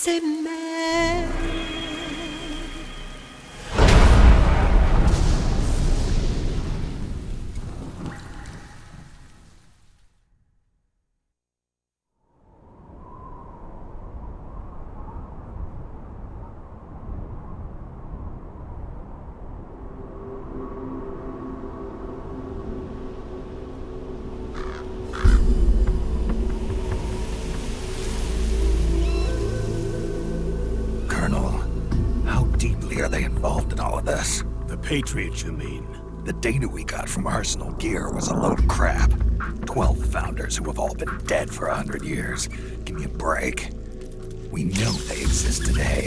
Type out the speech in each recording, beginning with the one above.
c'est même. The Patriots, you mean? The data we got from Arsenal Gear was a load of crap. 12 founders who have all been dead for 100 years. Give me a break. We know they exist today.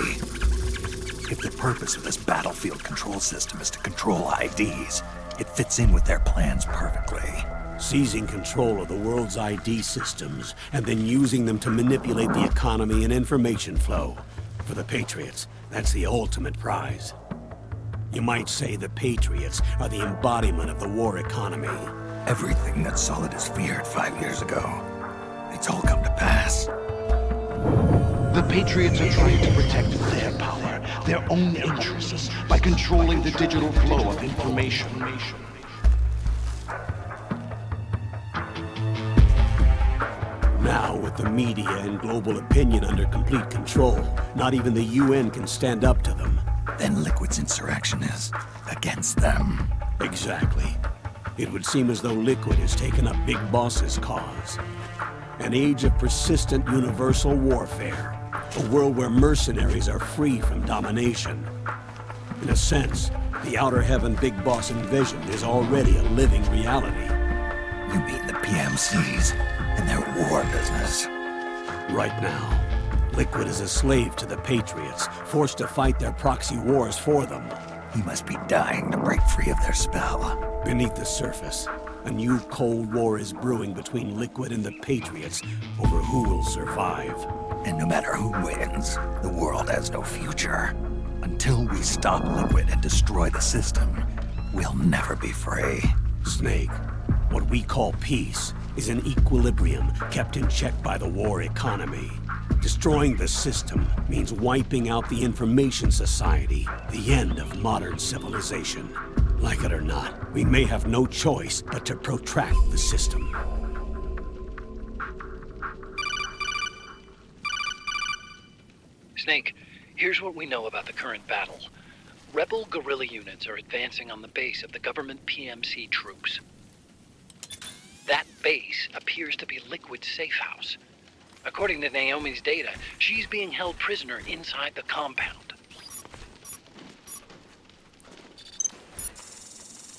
If the purpose of this battlefield control system is to control IDs, it fits in with their plans perfectly. Seizing control of the world's ID systems, and then using them to manipulate the economy and information flow. For the Patriots, that's the ultimate prize. You might say the Patriots are the embodiment of the war economy. Everything that Solidus feared 5 years ago, it's all come to pass. The Patriots are trying to protect their power, their own interests, by controlling the digital flow of information. Now, with the media and global opinion under complete control, not even the UN can stand up to them. Then Liquid's insurrection is against them. Exactly. It would seem as though Liquid has taken up Big Boss's cause. An age of persistent universal warfare. A world where mercenaries are free from domination. In a sense, the outer heaven Big Boss envisioned is already a living reality. You mean the PMCs and their war business? Right now, Liquid is a slave to the Patriots, forced to fight their proxy wars for them. He must be dying to break free of their spell. Beneath the surface, a new Cold War is brewing between Liquid and the Patriots over who will survive. And no matter who wins, the world has no future. Until we stop Liquid and destroy the system, we'll never be free. Snake, what we call peace is an equilibrium kept in check by the war economy. Destroying the system means wiping out the information society, the end of modern civilization. Like it or not, we may have no choice but to protract the system. Snake, here's what we know about the current battle. Rebel guerrilla units are advancing on the base of the government PMC troops. That base appears to be Liquid's safe house. According to Naomi's data, she's being held prisoner inside the compound.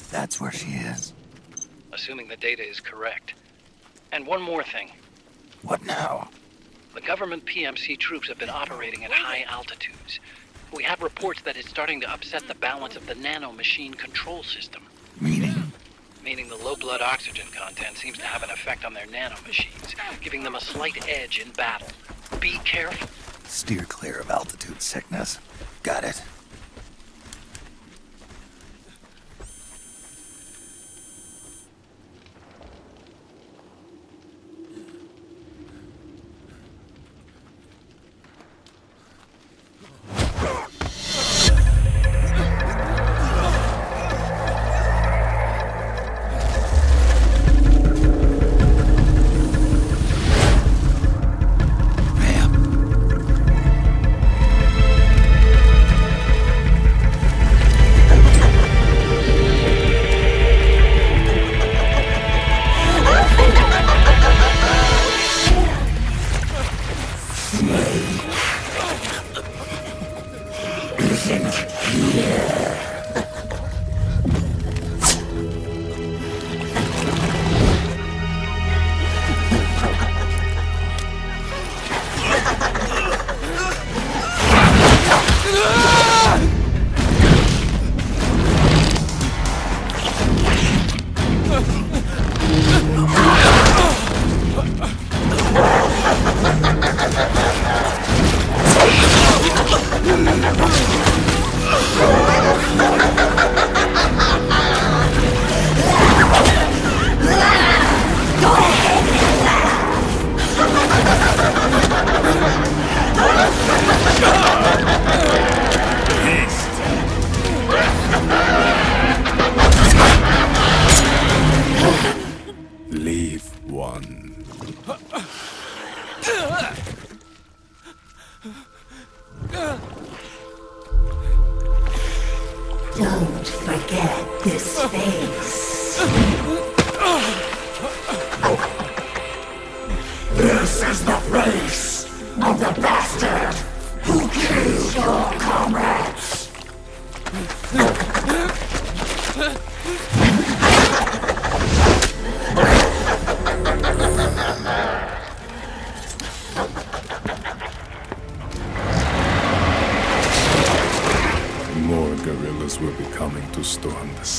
That's where she is. Assuming the data is correct. And one more thing. What now? The government PMC troops have been operating at high altitudes. We have reports that it's starting to upset the balance of the nano-machine control system. Meaning the low blood oxygen content seems to have an effect on their nano-machines, giving them a slight edge in battle. Be careful. Steer clear of altitude sickness. Got it.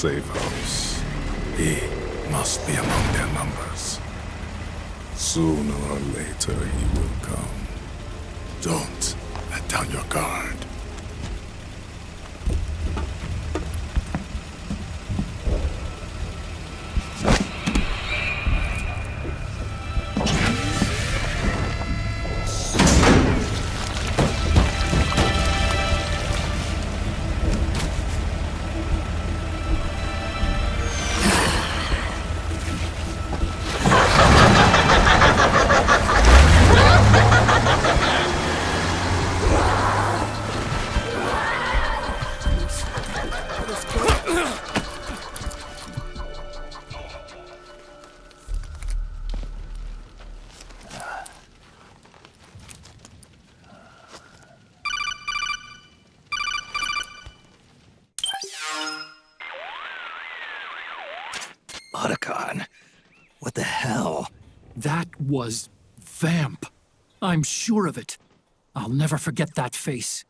safe house. He must be among their numbers. Sooner or later he will come. Don't let down your guard. What the hell? That was Vamp. I'm sure of it. I'll never forget that face.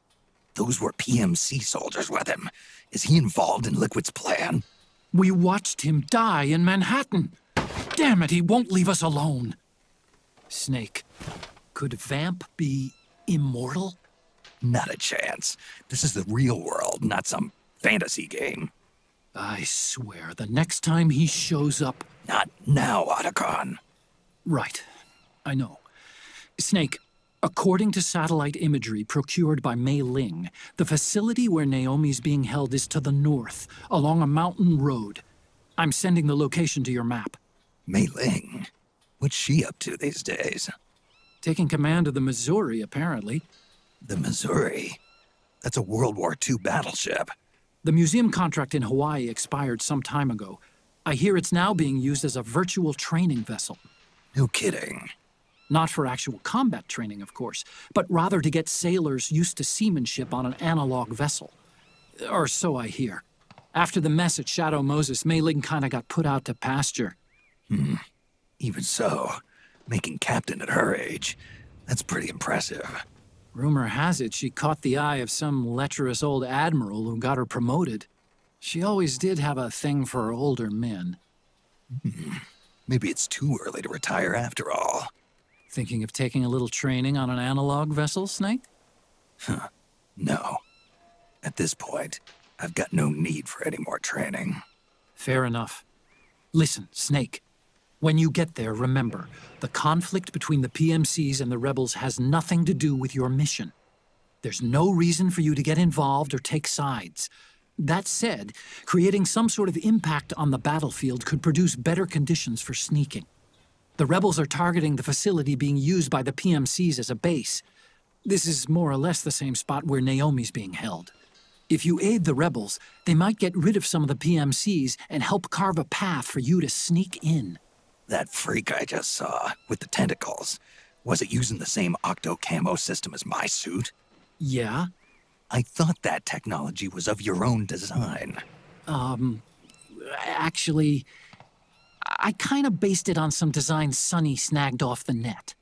Those were PMC soldiers with him. Is he involved in Liquid's plan? We watched him die in Manhattan. Damn it, he won't leave us alone. Snake, could Vamp be immortal? Not a chance. This is the real world, not some fantasy game. I swear, the next time he shows up... Not now, Otacon. Right. I know. Snake, according to satellite imagery procured by Mei Ling, the facility where Naomi's being held is to the north, along a mountain road. I'm sending the location to your map. Mei Ling? What's she up to these days? Taking command of the Missouri, apparently. The Missouri? That's a World War II battleship. The museum contract in Hawaii expired some time ago. I hear it's now being used as a virtual training vessel. No kidding. Not for actual combat training, of course, but rather to get sailors used to seamanship on an analog vessel. Or so I hear. After the mess at Shadow Moses, Mei Ling kinda got put out to pasture. Even so, making captain at her age, that's pretty impressive. Rumor has it she caught the eye of some lecherous old admiral who got her promoted. She always did have a thing for older men. Maybe it's too early to retire after all. Thinking of taking a little training on an analog vessel, Snake? No. At this point, I've got no need for any more training. Fair enough. Listen, Snake. When you get there, remember, the conflict between the PMCs and the rebels has nothing to do with your mission. There's no reason for you to get involved or take sides. That said, creating some sort of impact on the battlefield could produce better conditions for sneaking. The rebels are targeting the facility being used by the PMCs as a base. This is more or less the same spot where Naomi's being held. If you aid the rebels, they might get rid of some of the PMCs and help carve a path for you to sneak in. That freak I just saw, with the tentacles, was it using the same octo-camo system as my suit? Yeah? I thought that technology was of your own design. Actually, I kinda based it on some design Sonny snagged off the net.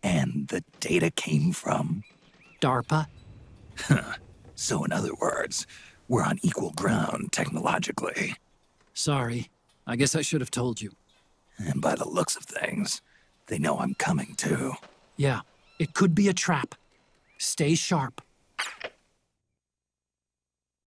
And the data came from? DARPA? So in other words, we're on equal ground technologically. Sorry. I guess I should have told you. And by the looks of things, they know I'm coming too. Yeah, it could be a trap. Stay sharp.